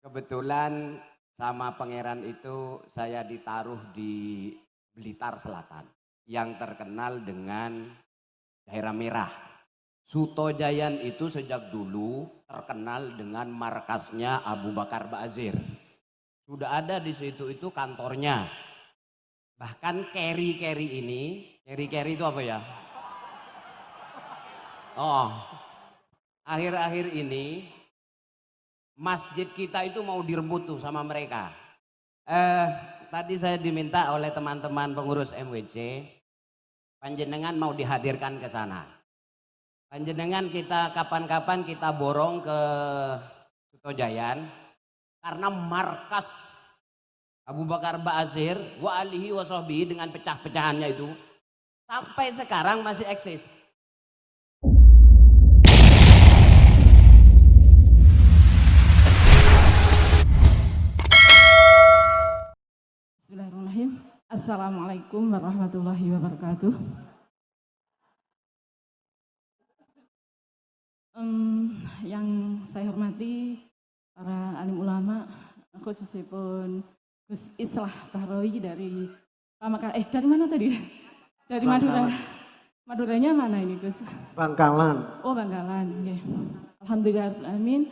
Kebetulan sama pangeran itu saya ditaruh di Blitar Selatan yang terkenal dengan daerah merah. Suto Jayan itu sejak dulu terkenal dengan markasnya Abu Bakar Ba'asyir. Sudah ada di situ itu kantornya. Bahkan Kerry ini, Kerry itu apa ya? Oh, akhir-akhir ini masjid kita itu mau direbut tuh sama mereka. Eh, Tadi saya diminta oleh teman-teman pengurus MWC, panjenengan mau dihadirkan ke sana. Panjenengan kita kapan-kapan kita borong ke Sutojayan karena markas Abu Bakar Ba'asyir wa alihi wa sahbihi dengan pecah-pecahannya itu sampai sekarang masih eksis. Bismillahirrahmanirrahim. Assalamualaikum warahmatullahi wabarakatuh. Yang saya hormati para alim ulama, khususipun Gus Islah Bahrawi dari Pamekasan. Dari mana tadi? Dari Madura. Maduranya mana ini, Gus? Bangkalan. Oh, Bangkalan. Okay. Alhamdulillah, amin.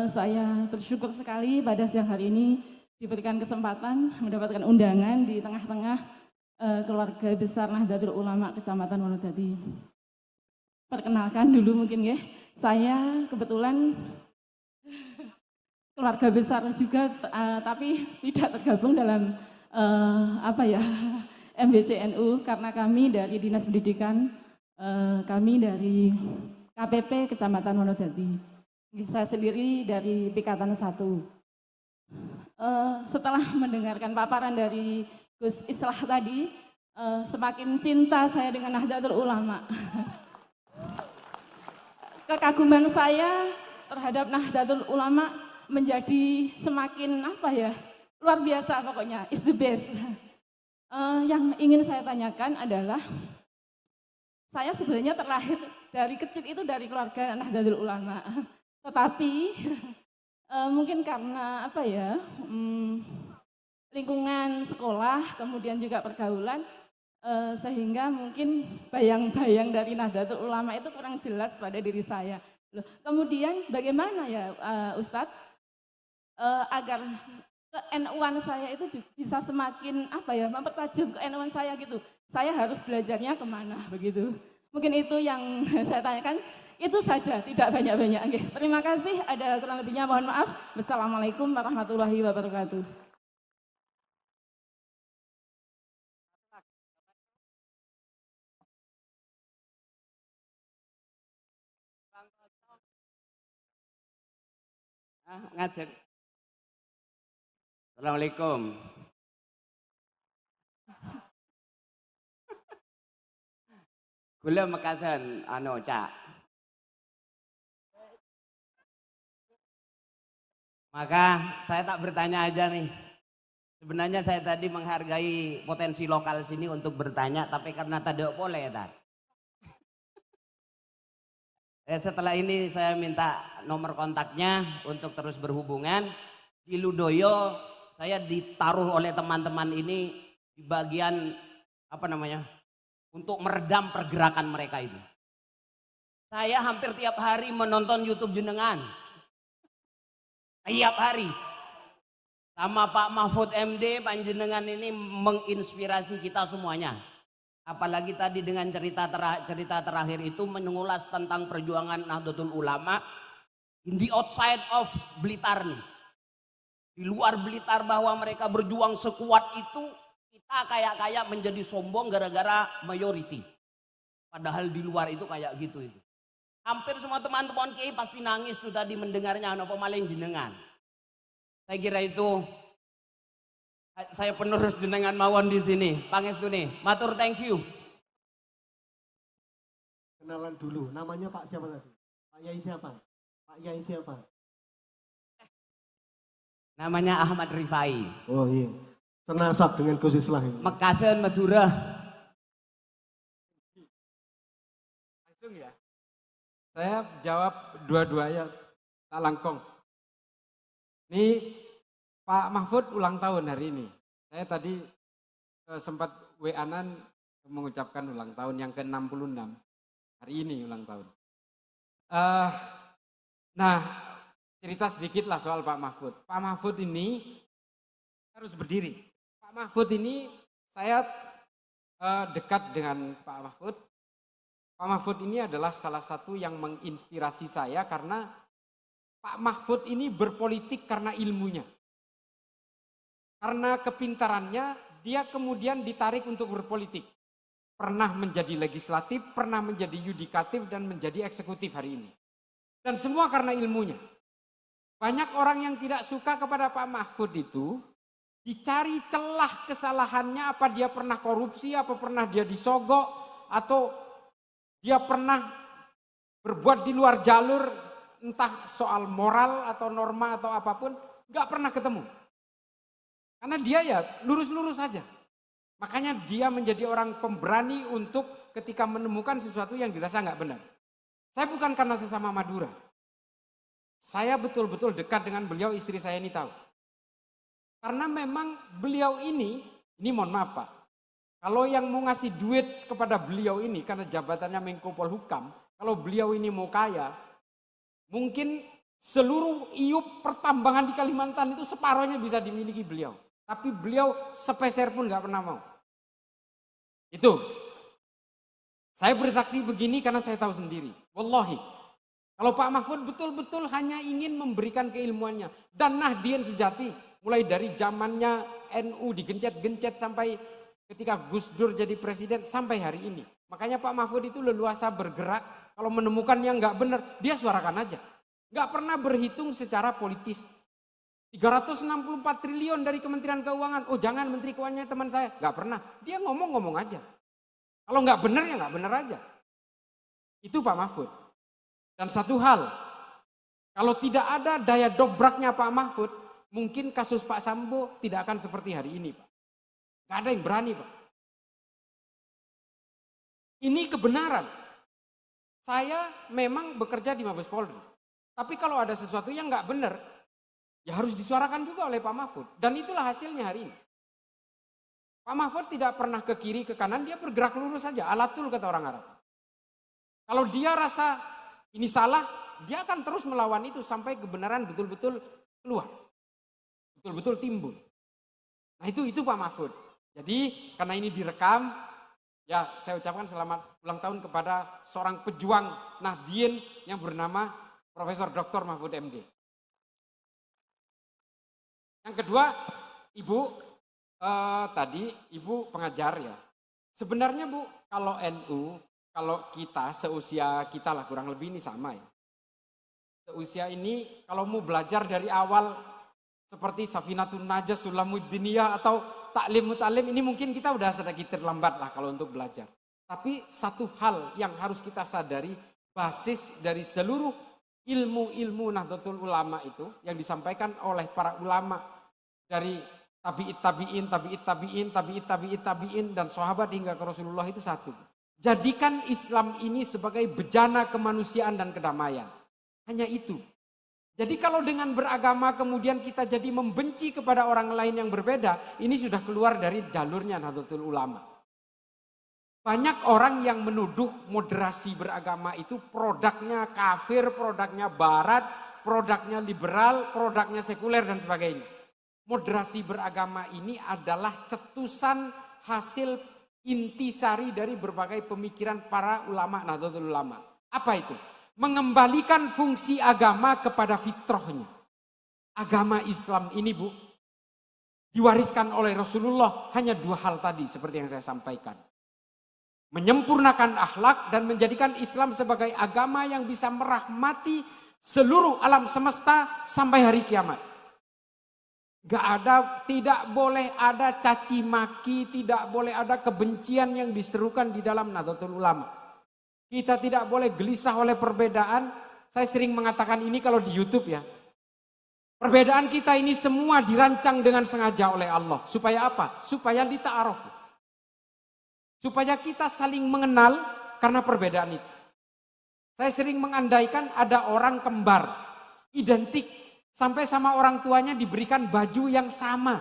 Saya bersyukur sekali pada siang hari ini diberikan kesempatan mendapatkan undangan di tengah-tengah keluarga besar Nahdlatul Ulama Kecamatan Wonodadi. Perkenalkan dulu mungkin ya, saya kebetulan keluarga besar juga, tapi tidak tergabung dalam MBCNU karena kami dari Dinas Pendidikan, kami dari KPP Kecamatan Wonodadi. Saya sendiri dari Pikatan 1. Setelah mendengarkan paparan dari Gus Islah tadi, semakin cinta saya dengan Nahdlatul Ulama. Kekaguman saya terhadap Nahdlatul Ulama menjadi semakin luar biasa pokoknya, is the best. Yang ingin saya tanyakan adalah, saya sebenarnya terlahir dari kecil itu dari keluarga Nahdlatul Ulama, tetapi mungkin karena lingkungan sekolah, kemudian juga pergaulan, sehingga mungkin bayang-bayang dari Nahdlatul Ulama itu kurang jelas pada diri saya. Loh, kemudian bagaimana ya Ustadz agar ke-NU-an saya itu bisa semakin mempertajam ke-NU-an saya gitu. Saya harus belajarnya kemana begitu. Mungkin itu yang saya tanyakan. Itu saja, tidak banyak-banyak. Oke, terima kasih. Ada kurang lebihnya mohon maaf. Wassalamualaikum warahmatullahi wabarakatuh. Ngajak. Assalamualaikum. Gula mekasan Cak. Maka saya tak bertanya aja nih. Sebenarnya saya tadi menghargai potensi lokal sini untuk bertanya, tapi karena tadi boleh ya. Setelah ini saya minta nomor kontaknya untuk terus berhubungan. Di Ludoyo saya ditaruh oleh teman-teman ini di bagian untuk meredam pergerakan mereka itu. Saya hampir tiap hari menonton YouTube jenengan. Tiap hari. Sama Pak Mahfud MD, panjenengan ini menginspirasi kita semuanya. Apalagi tadi dengan cerita terakhir itu mengulas tentang perjuangan Nahdlatul Ulama in the outside of Blitar nih. Di luar Blitar bahwa mereka berjuang sekuat itu, kita kayak menjadi sombong gara-gara mayority. Padahal di luar itu kayak gitu itu. Hampir semua teman-teman Kiai pasti nangis tuh tadi mendengarnya apa maling jenengan. Saya kira itu saya penerus jenengan mawon di sini. Pangestu nih, matur thank you. Kenalan dulu, namanya Pak siapa tadi? Pak Yai siapa? Pak Yai siapa? Namanya Ahmad Rifai. Oh iya, senasab dengan Gus Islah ini. Mekasen Madura. Langsung ya. Saya jawab dua-duanya tak langkong. Ini Pak Mahfud ulang tahun hari ini. Saya tadi sempat WA-an mengucapkan ulang tahun yang ke-66. Hari ini ulang tahun. Nah, cerita sedikit lah soal Pak Mahfud. Pak Mahfud ini harus berdiri. Pak Mahfud ini saya dekat dengan Pak Mahfud. Pak Mahfud ini adalah salah satu yang menginspirasi saya karena Pak Mahfud ini berpolitik karena ilmunya. Karena kepintarannya, dia kemudian ditarik untuk berpolitik. Pernah menjadi legislatif, pernah menjadi yudikatif, dan menjadi eksekutif hari ini. Dan semua karena ilmunya. Banyak orang yang tidak suka kepada Pak Mahfud itu, dicari celah kesalahannya, apa dia pernah korupsi, apa pernah dia disogok, atau dia pernah berbuat di luar jalur, entah soal moral atau norma atau apapun, gak pernah ketemu. Karena dia ya lurus-lurus saja. Makanya dia menjadi orang pemberani untuk ketika menemukan sesuatu yang dirasa gak benar. Saya bukan karena sesama Madura. Saya betul-betul dekat dengan beliau, istri saya ini tahu. Karena memang beliau ini mohon maaf Pak. Kalau yang mau ngasih duit kepada beliau ini, karena jabatannya Menko Polhukam, kalau beliau ini mau kaya, mungkin seluruh iup pertambangan di Kalimantan itu separohnya bisa dimiliki beliau. Tapi beliau sepeser pun gak pernah mau. Itu. Saya bersaksi begini karena saya tahu sendiri. Wallahi. Kalau Pak Mahfud betul-betul hanya ingin memberikan keilmuannya. Dan Nahdien sejati. Mulai dari zamannya NU digencet-gencet sampai ketika Gus Dur jadi presiden sampai hari ini. Makanya Pak Mahfud itu leluasa bergerak. Kalau menemukan yang gak benar, dia suarakan aja. Gak pernah berhitung secara politis. 364 triliun dari Kementerian Keuangan. Oh jangan Menteri Keuangannya teman saya. Gak pernah. Dia ngomong-ngomong aja. Kalau gak benar ya gak benar aja. Itu Pak Mahfud. Dan satu hal. Kalau tidak ada daya dobraknya Pak Mahfud. Mungkin kasus Pak Sambo tidak akan seperti hari ini Pak. Gak ada yang berani Pak. Ini kebenaran. Saya memang bekerja di Mabes Polri. Tapi kalau ada sesuatu yang gak benar. Ya harus disuarakan juga oleh Pak Mahfud. Dan itulah hasilnya hari ini. Pak Mahfud tidak pernah ke kiri, ke kanan. Dia bergerak lurus saja. Alatul kata orang Arab. Kalau dia rasa ini salah, dia akan terus melawan itu sampai kebenaran betul-betul keluar. Betul-betul timbul. Nah itu Pak Mahfud. Jadi karena ini direkam, ya saya ucapkan selamat ulang tahun kepada seorang pejuang Nahdien yang bernama Profesor Dr. Mahfud MD. Yang kedua, Ibu tadi Ibu pengajar ya. Sebenarnya Bu, kalau NU, kalau kita seusia kita lah kurang lebih ini sama ya. Seusia ini kalau mau belajar dari awal seperti Safinatun Najah, Sulamuddiniyah atau Taklim Mutalim ini mungkin kita udah sedikit terlambat lah kalau untuk belajar. Tapi satu hal yang harus kita sadari, basis dari seluruh ilmu-ilmu Nahdlatul Ulama itu yang disampaikan oleh para ulama dari tabi'in dan sahabat hingga ke Rasulullah itu satu. Jadikan Islam ini sebagai bejana kemanusiaan dan kedamaian. Hanya itu. Jadi kalau dengan beragama kemudian kita jadi membenci kepada orang lain yang berbeda, ini sudah keluar dari jalurnya Nahdlatul Ulama. Banyak orang yang menuduh moderasi beragama itu produknya kafir, produknya barat, produknya liberal, produknya sekuler dan sebagainya. Moderasi beragama ini adalah cetusan hasil intisari dari berbagai pemikiran para ulama Nahdlatul Ulama. Apa itu? Mengembalikan fungsi agama kepada fitrahnya. Agama Islam ini Bu, diwariskan oleh Rasulullah hanya dua hal tadi seperti yang saya sampaikan. Menyempurnakan akhlak dan menjadikan Islam sebagai agama yang bisa merahmati seluruh alam semesta sampai hari kiamat. Tidak boleh ada caci maki, tidak boleh ada kebencian yang diserukan di dalam Nahdlatul Ulama. Kita tidak boleh gelisah oleh perbedaan. Saya sering mengatakan ini kalau di YouTube ya. Perbedaan kita ini semua dirancang dengan sengaja oleh Allah. Supaya apa? Supaya lita'aruf. Supaya kita saling mengenal karena perbedaan itu. Saya sering mengandaikan ada orang kembar, identik. Sampai sama orang tuanya diberikan baju yang sama.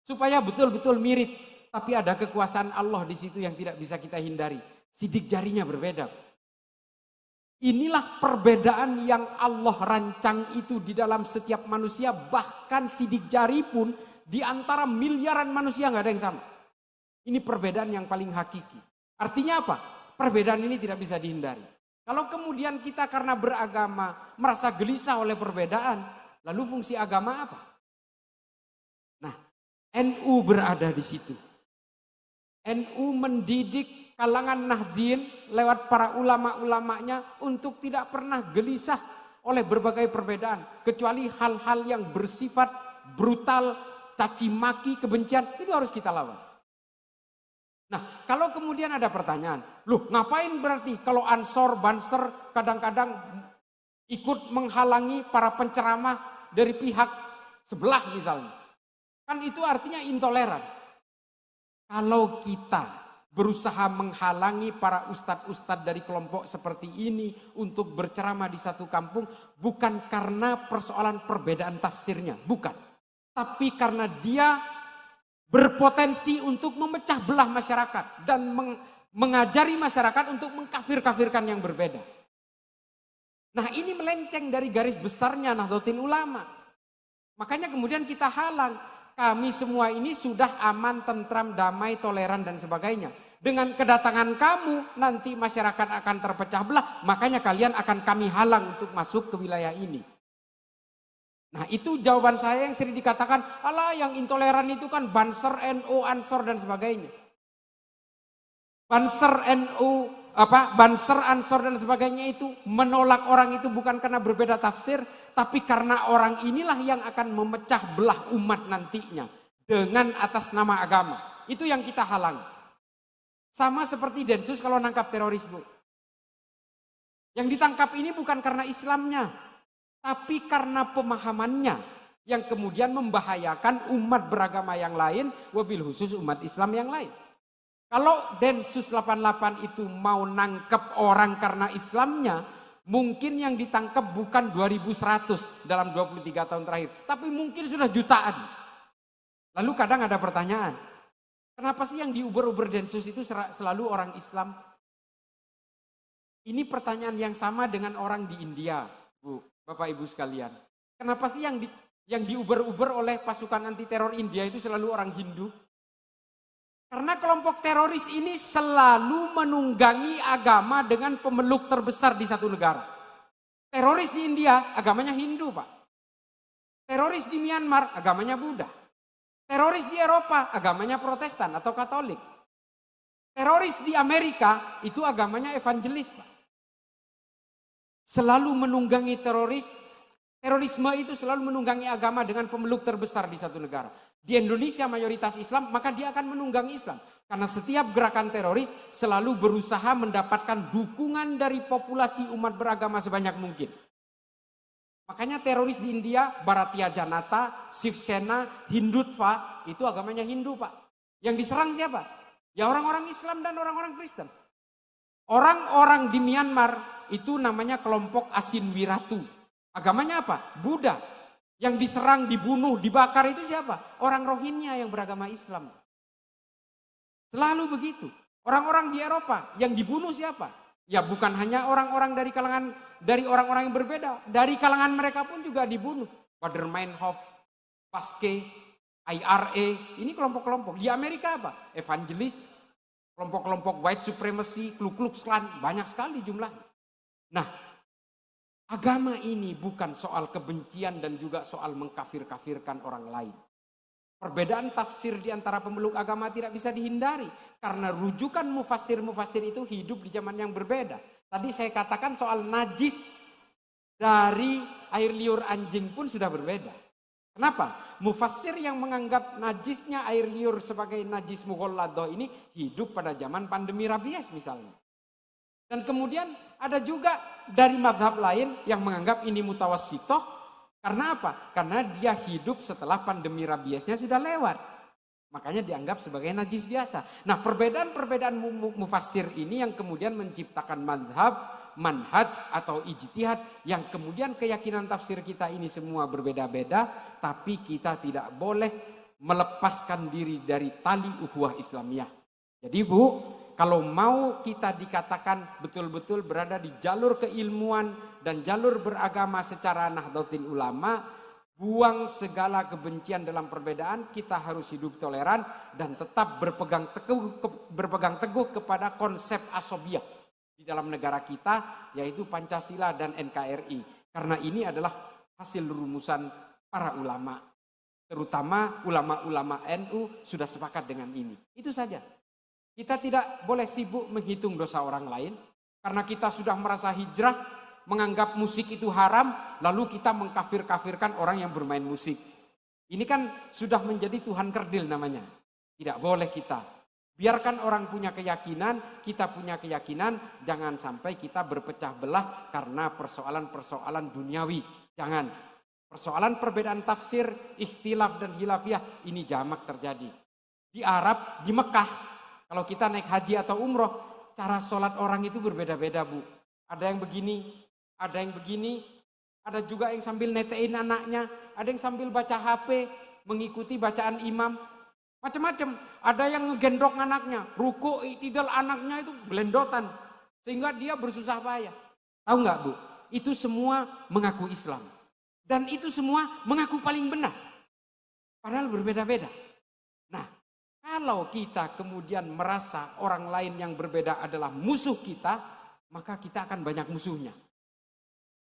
Supaya betul-betul mirip. Tapi ada kekuasaan Allah di situ yang tidak bisa kita hindari. Sidik jarinya berbeda. Inilah perbedaan yang Allah rancang itu di dalam setiap manusia. Bahkan sidik jari pun di antara miliaran manusia nggak ada yang sama. Ini perbedaan yang paling hakiki. Artinya apa? Perbedaan ini tidak bisa dihindari. Kalau kemudian kita karena beragama merasa gelisah oleh perbedaan, lalu fungsi agama apa? Nah, NU berada di situ. NU mendidik kalangan Nahdien lewat para ulama-ulamanya untuk tidak pernah gelisah oleh berbagai perbedaan. Kecuali hal-hal yang bersifat brutal, caci maki, kebencian, itu harus kita lawan. Nah, kalau kemudian ada pertanyaan, loh ngapain berarti kalau Ansor, Banser kadang-kadang ikut menghalangi para penceramah dari pihak sebelah misalnya. Kan itu artinya intoleran. Kalau kita berusaha menghalangi para ustadz-ustadz dari kelompok seperti ini untuk berceramah di satu kampung, bukan karena persoalan perbedaan tafsirnya, bukan. Tapi karena dia berpotensi untuk memecah belah masyarakat dan mengajari masyarakat untuk mengkafir-kafirkan yang berbeda. Nah, ini melenceng dari garis besarnya Nahdlatul Ulama. Makanya kemudian kita halang. Kami semua ini sudah aman, tentram, damai, toleran dan sebagainya. Dengan kedatangan kamu nanti masyarakat akan terpecah belah. Makanya kalian akan kami halang untuk masuk ke wilayah ini. Nah, itu jawaban saya yang sering dikatakan, alah yang intoleran itu kan Banser, NU, Ansor dan sebagainya. Banser, NU, Banser, Ansor dan sebagainya itu menolak orang itu bukan karena berbeda tafsir, tapi karena orang inilah yang akan memecah belah umat nantinya dengan atas nama agama. Itu yang kita halang. Sama seperti Densus kalau nangkap terorisme. Yang ditangkap ini bukan karena Islamnya, tapi karena pemahamannya yang kemudian membahayakan umat beragama yang lain, wabil khusus umat Islam yang lain. Kalau Densus 88 itu mau nangkep orang karena Islamnya, mungkin yang ditangkap bukan 2100 dalam 23 tahun terakhir, tapi mungkin sudah jutaan. Lalu kadang ada pertanyaan, kenapa sih yang diuber-uber Densus itu selalu orang Islam? Ini pertanyaan yang sama dengan orang di India, Bu, Bapak Ibu sekalian. Kenapa sih yang diuber-uber oleh pasukan anti teror India itu selalu orang Hindu? Karena kelompok teroris ini selalu menunggangi agama dengan pemeluk terbesar di satu negara. Teroris di India agamanya Hindu, Pak. Teroris di Myanmar agamanya Buddha. Teroris di Eropa agamanya Protestan atau Katolik. Teroris di Amerika itu agamanya evangelis, Pak. Selalu menunggangi terorisme itu selalu menunggangi agama dengan pemeluk terbesar di satu negara. Di Indonesia mayoritas Islam, maka dia akan menunggangi Islam. Karena setiap gerakan teroris selalu berusaha mendapatkan dukungan dari populasi umat beragama sebanyak mungkin. Makanya teroris di India, Bharatiya Janata, Shiv Sena, Hindutva, itu agamanya Hindu, Pak. Yang diserang siapa? Ya orang-orang Islam dan orang-orang Kristen. Orang-orang di Myanmar itu namanya kelompok Asin Wiratu. Agamanya apa? Buddha. Yang diserang, dibunuh, dibakar itu siapa? Orang Rohingya yang beragama Islam. Selalu begitu. Orang-orang di Eropa yang dibunuh siapa? Ya bukan hanya orang-orang dari orang-orang yang berbeda. Dari kalangan mereka pun juga dibunuh. Baader-Meinhof, Paske, IRA, ini kelompok-kelompok. Di Amerika apa? Evangelis, kelompok-kelompok white supremacy, Ku Klux Klan, banyak sekali jumlahnya. Nah, agama ini bukan soal kebencian dan juga soal mengkafir-kafirkan orang lain. Perbedaan tafsir di antara pemeluk agama tidak bisa dihindari. Karena rujukan mufassir-mufassir itu hidup di zaman yang berbeda. Tadi saya katakan soal najis dari air liur anjing pun sudah berbeda. Kenapa? Mufassir yang menganggap najisnya air liur sebagai najis mughalladah ini hidup pada zaman pandemi rabies misalnya. Dan kemudian ada juga dari mazhab lain yang menganggap ini mutawassithah. Karena apa? Karena dia hidup setelah pandemi rabiesnya sudah lewat. Makanya dianggap sebagai najis biasa. Nah, perbedaan-perbedaan mufassir ini yang kemudian menciptakan mazhab manhaj atau ijtihad yang kemudian keyakinan tafsir kita ini semua berbeda-beda, tapi kita tidak boleh melepaskan diri dari tali ukhuwah Islamiyah. Jadi Bu, kalau mau kita dikatakan betul-betul berada di jalur keilmuan dan jalur beragama secara Nahdlatul Ulama, buang segala kebencian dalam perbedaan, kita harus hidup toleran dan tetap berpegang teguh kepada konsep asobiyah di dalam negara kita, yaitu Pancasila dan NKRI. Karena ini adalah hasil rumusan para ulama, terutama ulama-ulama NU sudah sepakat dengan ini. Itu saja. Kita tidak boleh sibuk menghitung dosa orang lain, karena kita sudah merasa hijrah, menganggap musik itu haram, lalu kita mengkafir-kafirkan orang yang bermain musik. Ini kan sudah menjadi Tuhan kerdil namanya. Tidak boleh kita. Biarkan orang punya keyakinan, kita punya keyakinan, jangan sampai kita berpecah belah karena persoalan-persoalan duniawi. Jangan. Persoalan perbedaan tafsir, ikhtilaf dan khilafiyah, ini jamak terjadi. Di Arab, di Mekah, kalau kita naik haji atau umroh, cara sholat orang itu berbeda-beda Bu. Ada yang begini, ada yang begini, ada juga yang sambil netein anaknya, ada yang sambil baca HP, mengikuti bacaan imam. Macam-macam, ada yang ngegendong anaknya, ruku, iktidal anaknya itu belendotan. Sehingga dia bersusah payah. Tahu nggak Bu? Itu semua mengaku Islam. Dan itu semua mengaku paling benar. Padahal berbeda-beda. Nah, kalau kita kemudian merasa orang lain yang berbeda adalah musuh kita, maka kita akan banyak musuhnya.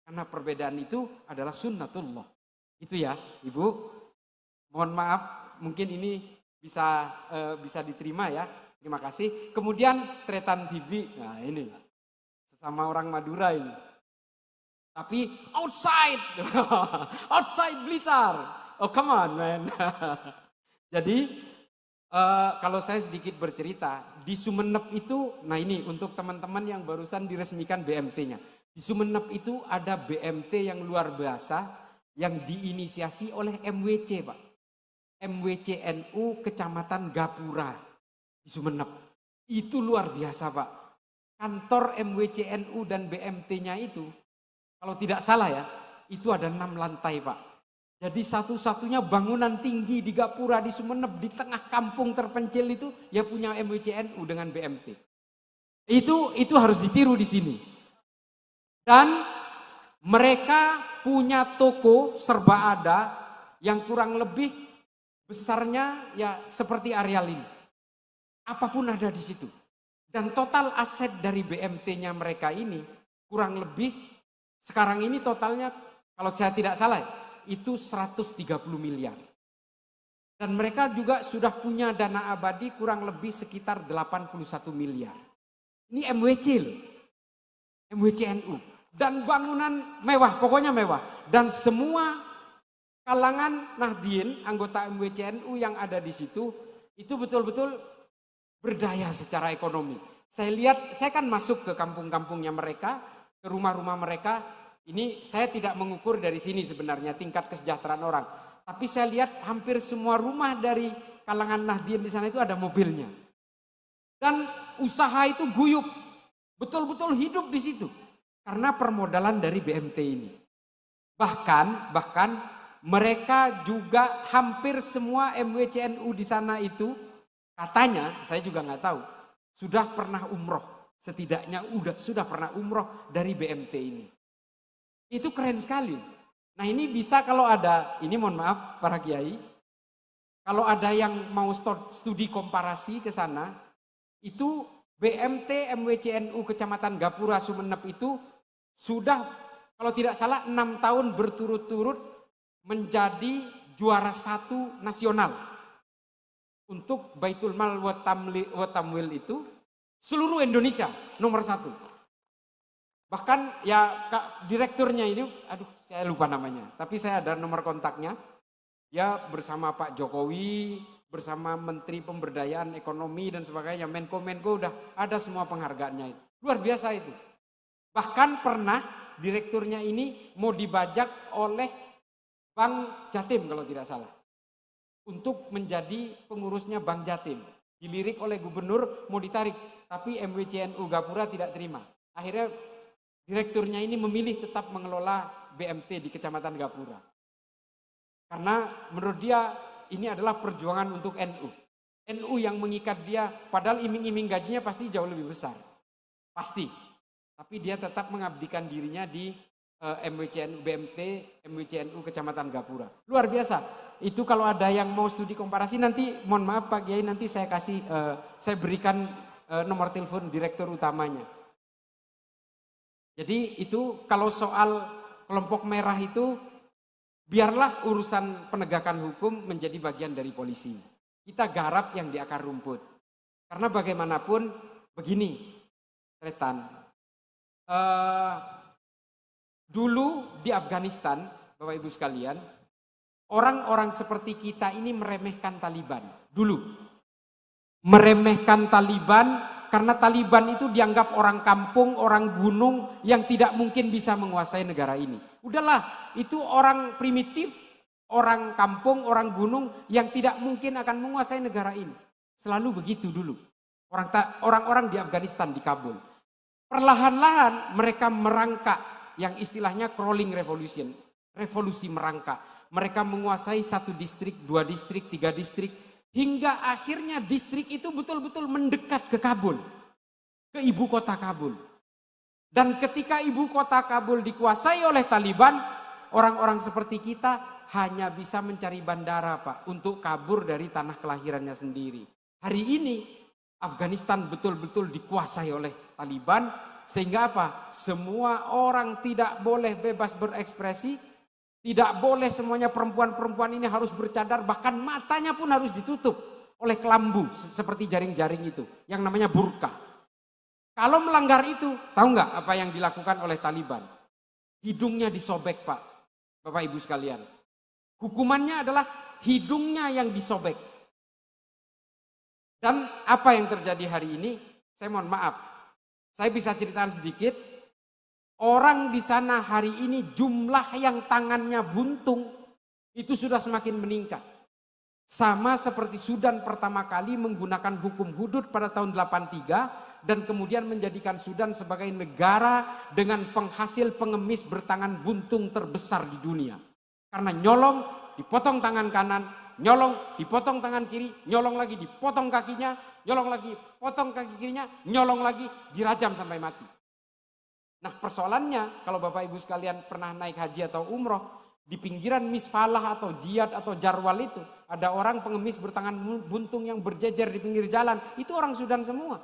Karena perbedaan itu adalah sunnatullah. Itu ya, Ibu. Mohon maaf, mungkin ini bisa diterima ya. Terima kasih. Kemudian Tretan TV. Nah, ini sesama orang Madura ini. Tapi outside. Outside Blitar. Oh, come on, man. Jadi kalau saya sedikit bercerita, di Sumeneb itu, nah ini untuk teman-teman yang barusan diresmikan BMT-nya. Di Sumeneb itu ada BMT yang luar biasa yang diinisiasi oleh MWC, Pak. MWC NU Kecamatan Gapura di Sumeneb. Itu luar biasa, Pak. Kantor MWC NU dan BMT-nya itu, kalau tidak salah ya, itu ada 6 lantai, Pak. Jadi satu-satunya bangunan tinggi di Gapura di Sumeneb, di tengah kampung terpencil itu, ya punya MWC NU dengan BMT. Itu harus ditiru di sini. Dan mereka punya toko serba ada yang kurang lebih besarnya ya seperti areal ini. Apapun ada di situ. Dan total aset dari BMT-nya mereka ini kurang lebih sekarang ini totalnya kalau saya tidak salah itu 130 miliar. Dan mereka juga sudah punya dana abadi kurang lebih sekitar 81 miliar. Ini MWC loh. MWC NU. Dan bangunan mewah, pokoknya mewah. Dan semua kalangan Nahdien, anggota MWC NU yang ada di situ, itu betul-betul berdaya secara ekonomi. Saya lihat, saya kan masuk ke kampung-kampungnya mereka, ke rumah-rumah mereka. Ini saya tidak mengukur dari sini sebenarnya tingkat kesejahteraan orang. Tapi saya lihat hampir semua rumah dari kalangan Nahdien di sana itu ada mobilnya. Dan usaha itu guyup, betul-betul hidup di situ. Karena permodalan dari BMT ini. Bahkan mereka juga hampir semua MWC NU di sana itu katanya, saya juga nggak tahu, sudah pernah umroh. Setidaknya sudah pernah umroh dari BMT ini. Itu keren sekali. Nah ini bisa kalau ada, ini mohon maaf para kiai, kalau ada yang mau studi komparasi ke sana, itu BMT MWC NU Kecamatan Gapura Sumeneb itu sudah kalau tidak salah 6 tahun berturut-turut menjadi juara 1 nasional. Untuk Baitul Mal wa Tamwil itu seluruh Indonesia nomor 1. Bahkan ya direkturnya ini, aduh saya lupa namanya, tapi saya ada nomor kontaknya. Ya bersama Pak Jokowi, bersama Menteri Pemberdayaan Ekonomi dan sebagainya, Menko udah ada semua penghargaannya itu. Luar biasa itu. Bahkan pernah direkturnya ini mau dibajak oleh Bank Jatim kalau tidak salah. Untuk menjadi pengurusnya Bank Jatim. Dilirik oleh gubernur mau ditarik, tapi MWC NU Gapura tidak terima. Akhirnya direkturnya ini memilih tetap mengelola BMT di Kecamatan Gapura. Karena menurut dia ini adalah perjuangan untuk NU. NU yang mengikat dia, padahal iming-iming gajinya pasti jauh lebih besar. Pasti. Tapi dia tetap mengabdikan dirinya di MWCNU BMT, MWCNU Kecamatan Gapura. Luar biasa. Itu kalau ada yang mau studi komparasi nanti, mohon maaf Pak Kiai, nanti saya kasih, saya berikan nomor telepon direktur utamanya. Jadi itu kalau soal kelompok merah itu, biarlah urusan penegakan hukum menjadi bagian dari polisi. Kita garap yang di akar rumput. Karena bagaimanapun begini, Tretan. Dulu di Afghanistan, Bapak Ibu sekalian, orang-orang seperti kita ini meremehkan Taliban. Dulu. Meremehkan Taliban karena Taliban itu dianggap orang kampung, orang gunung yang tidak mungkin bisa menguasai negara ini. Udahlah, itu orang primitif, orang kampung, orang gunung yang tidak mungkin akan menguasai negara ini. Selalu begitu dulu. Orang-orang di Afghanistan, di Kabul. Perlahan-lahan mereka merangkak yang istilahnya crawling revolution. Revolusi merangkak. Mereka menguasai 1 distrik, 2 distrik, 3 distrik. Hingga akhirnya distrik itu betul-betul mendekat ke Kabul. Ke ibu kota Kabul. Dan ketika ibu kota Kabul dikuasai oleh Taliban, orang-orang seperti kita hanya bisa mencari bandara Pak. Untuk kabur dari tanah kelahirannya sendiri. Hari ini Afghanistan betul-betul dikuasai oleh Taliban. Sehingga apa? Semua orang tidak boleh bebas berekspresi. Tidak boleh semuanya perempuan-perempuan ini harus bercadar. Bahkan matanya pun harus ditutup oleh kelambu. Seperti jaring-jaring itu. Yang namanya burka. Kalau melanggar itu, tahu nggak apa yang dilakukan oleh Taliban? Hidungnya disobek Pak. Bapak Ibu sekalian. Hukumannya adalah hidungnya yang disobek. Dan apa yang terjadi hari ini? Saya mohon maaf. Saya bisa ceritakan sedikit. Orang di sana hari ini jumlah yang tangannya buntung itu sudah semakin meningkat. Sama seperti Sudan pertama kali menggunakan hukum hudud pada tahun 83 dan kemudian menjadikan Sudan sebagai negara dengan penghasil pengemis bertangan buntung terbesar di dunia. Karena nyolong, dipotong tangan kanan, nyolong, dipotong tangan kiri, nyolong lagi, dipotong kakinya, nyolong lagi, potong kaki kirinya, nyolong lagi, dirajam sampai mati. Nah persoalannya kalau Bapak Ibu sekalian pernah naik haji atau umroh, di pinggiran Misfalah atau Jiyad atau Jarwal itu ada orang pengemis bertangan buntung yang berjejer di pinggir jalan, itu orang Sudan semua.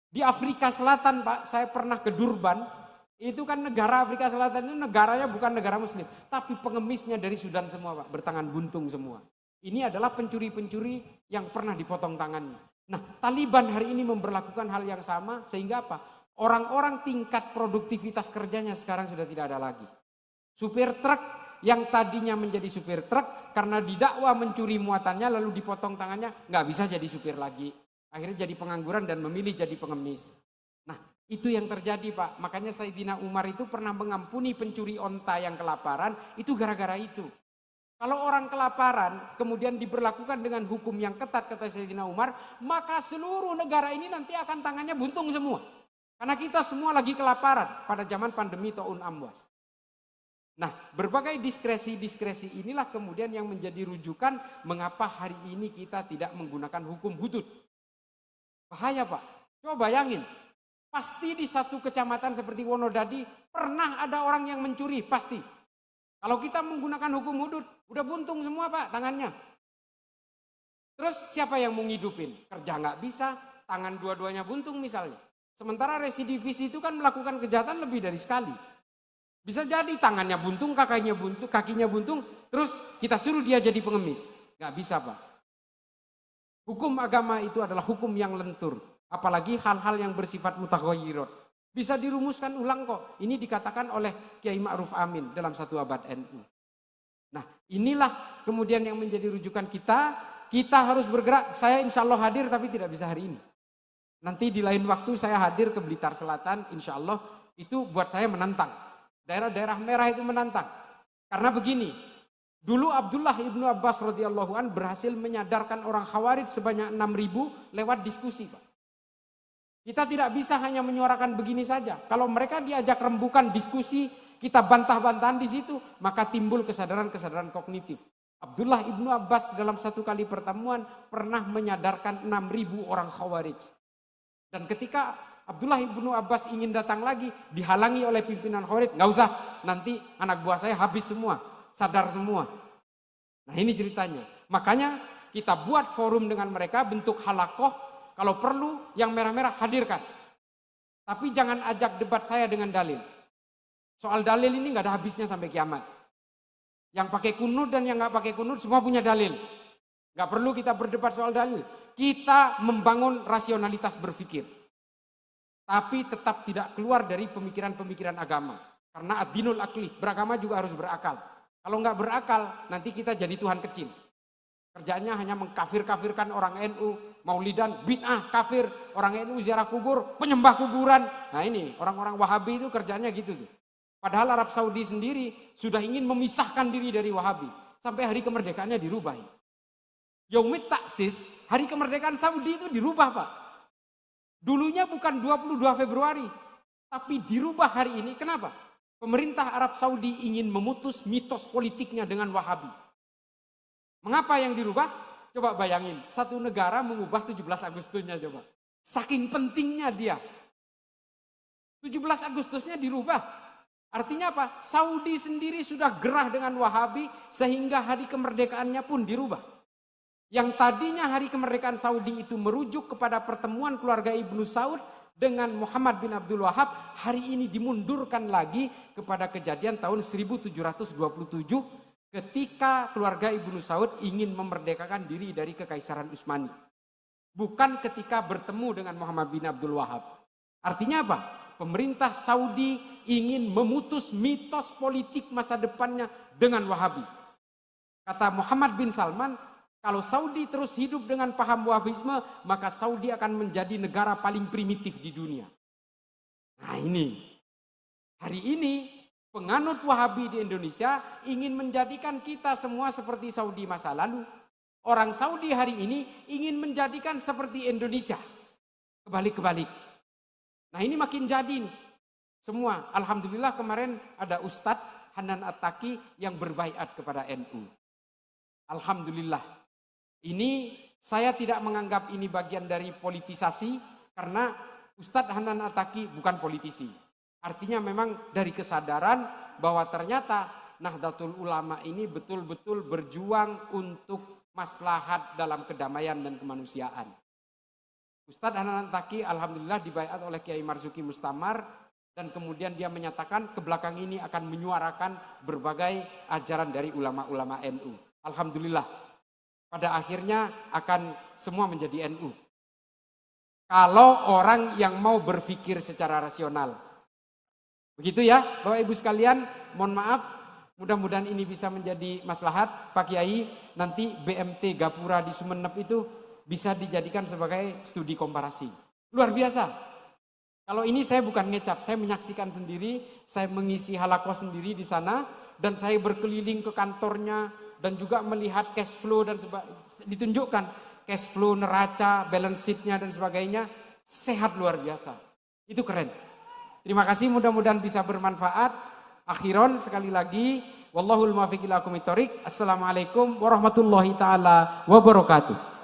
Di Afrika Selatan Pak, saya pernah ke Durban, itu kan negara Afrika Selatan itu negaranya bukan negara muslim, tapi pengemisnya dari Sudan semua Pak, bertangan buntung semua. Ini adalah pencuri-pencuri yang pernah dipotong tangannya. Nah Taliban hari ini memberlakukan hal yang sama sehingga apa? Orang-orang tingkat produktivitas kerjanya sekarang sudah tidak ada lagi. Supir truk yang tadinya menjadi supir truk karena didakwa mencuri muatannya lalu dipotong tangannya nggak bisa jadi supir lagi. Akhirnya jadi pengangguran dan memilih jadi pengemis. Nah itu yang terjadi Pak. Makanya Sayyidina Umar itu pernah mengampuni pencuri onta yang kelaparan itu gara-gara itu. Kalau orang kelaparan kemudian diberlakukan dengan hukum yang ketat kata Sayyidina Umar, maka seluruh negara ini nanti akan tangannya buntung semua. Karena kita semua lagi kelaparan pada zaman pandemi Ta'un Amwas. Nah berbagai diskresi-diskresi inilah kemudian yang menjadi rujukan mengapa hari ini kita tidak menggunakan hukum hudud. Bahaya Pak, coba bayangin. Pasti di satu kecamatan seperti Wonodadi pernah ada orang yang mencuri, pasti. Kalau kita menggunakan hukum hudud, udah buntung semua Pak tangannya. Terus siapa yang mau ngidupin? Kerja nggak bisa, tangan dua-duanya buntung misalnya. Sementara residivis itu kan melakukan kejahatan lebih dari sekali. Bisa jadi tangannya buntung, kakinya buntung, terus kita suruh dia jadi pengemis. Nggak bisa Pak. Hukum agama itu adalah hukum yang lentur. Apalagi hal-hal yang bersifat mutaghayyirat. Bisa dirumuskan ulang kok. Ini dikatakan oleh Kiai Ma'ruf Amin dalam 1 abad NU. Nah inilah kemudian yang menjadi rujukan kita. Kita harus bergerak. Saya insya Allah hadir tapi tidak bisa hari ini. Nanti di lain waktu saya hadir ke Blitar Selatan, insya Allah itu buat saya menantang. Daerah-daerah merah itu menantang. Karena begini, dulu Abdullah ibnu Abbas radhiyallahu an berhasil menyadarkan orang Khawarij sebanyak 6.000 lewat diskusi Pak. Kita tidak bisa hanya menyuarakan begini saja. Kalau mereka diajak rembukan diskusi, kita bantah-bantahan di situ, maka timbul kesadaran-kesadaran kognitif. Abdullah ibnu Abbas dalam satu kali pertemuan pernah menyadarkan 6.000 orang Khawarij. Dan ketika Abdullah ibnu Abbas ingin datang lagi, dihalangi oleh pimpinan Khawarij. Nggak usah, nanti anak buah saya habis semua, sadar semua. Nah ini ceritanya. Makanya kita buat forum dengan mereka, bentuk halakoh. Kalau perlu yang merah-merah hadirkan. Tapi jangan ajak debat saya dengan dalil. Soal dalil ini nggak ada habisnya sampai kiamat. Yang pakai kunut dan yang nggak pakai kunut semua punya dalil. Nggak perlu kita berdebat soal dalil. Kita membangun rasionalitas berpikir. Tapi tetap tidak keluar dari pemikiran-pemikiran agama. Karena ad-dinul akli, beragama juga harus berakal. Kalau nggak berakal, nanti kita jadi Tuhan kecil. Kerjanya hanya mengkafir-kafirkan orang NU, maulidan, bid'ah, kafir, orang NU ziarah kubur, penyembah kuburan. Nah ini orang-orang Wahabi itu kerjanya gitu tuh. Padahal Arab Saudi sendiri sudah ingin memisahkan diri dari Wahabi. Sampai hari kemerdekaannya dirubah. Yaumit Taksis, hari kemerdekaan Saudi itu dirubah Pak. Dulunya bukan 22 Februari, tapi dirubah hari ini. Kenapa? Pemerintah Arab Saudi ingin memutus mitos politiknya dengan Wahabi. Mengapa yang dirubah? Coba bayangin, satu negara mengubah 17 Agustusnya coba. Saking pentingnya dia. 17 Agustusnya dirubah. Artinya apa? Saudi sendiri sudah gerah dengan Wahabi sehingga hari kemerdekaannya pun dirubah. Yang tadinya hari kemerdekaan Saudi itu merujuk kepada pertemuan keluarga Ibnu Saud dengan Muhammad bin Abdul Wahab, hari ini dimundurkan lagi kepada kejadian tahun 1727 ketika keluarga Ibnu Saud ingin memerdekakan diri dari Kekaisaran Utsmani. Bukan ketika bertemu dengan Muhammad bin Abdul Wahab. Artinya apa? Pemerintah Saudi ingin memutus mitos politik masa depannya dengan Wahabi. Kata Muhammad bin Salman, kalau Saudi terus hidup dengan paham Wahabisme, maka Saudi akan menjadi negara paling primitif di dunia. Nah ini, hari ini penganut Wahabi di Indonesia ingin menjadikan kita semua seperti Saudi masa lalu. Orang Saudi hari ini ingin menjadikan seperti Indonesia. Kebalik-kebalik. Nah ini makin jadi nih. Semua. Alhamdulillah kemarin ada Ustadz Hanan At-Taqi yang berbaiat kepada NU. Alhamdulillah. Ini saya tidak menganggap ini bagian dari politisasi karena Ustadz Hanan At-Taqi bukan politisi. Artinya memang dari kesadaran bahwa ternyata Nahdlatul Ulama ini betul-betul berjuang untuk maslahat dalam kedamaian dan kemanusiaan. Ustadz Hanan At-Taqi alhamdulillah dibaiat oleh Kiai Marzuki Mustamar dan kemudian dia menyatakan ke belakang ini akan menyuarakan berbagai ajaran dari ulama-ulama NU. Alhamdulillah pada akhirnya akan semua menjadi NU. Kalau orang yang mau berpikir secara rasional. Begitu ya Bapak Ibu sekalian, mohon maaf, mudah-mudahan ini bisa menjadi maslahat. Pak Kiai, nanti BMT Gapura di Sumeneb itu bisa dijadikan sebagai studi komparasi. Luar biasa. Kalau ini saya bukan ngecap, saya menyaksikan sendiri, saya mengisi halakoh sendiri di sana, dan saya berkeliling ke kantornya, dan juga melihat cash flow dan ditunjukkan cash flow, neraca, balance sheet-nya dan sebagainya, sehat luar biasa. Itu keren. Terima kasih, mudah-mudahan bisa bermanfaat. Akhiron sekali lagi, wallahul muwaffiq ila aqwamit thoriq. Assalamualaikum warahmatullahi taala wabarakatuh.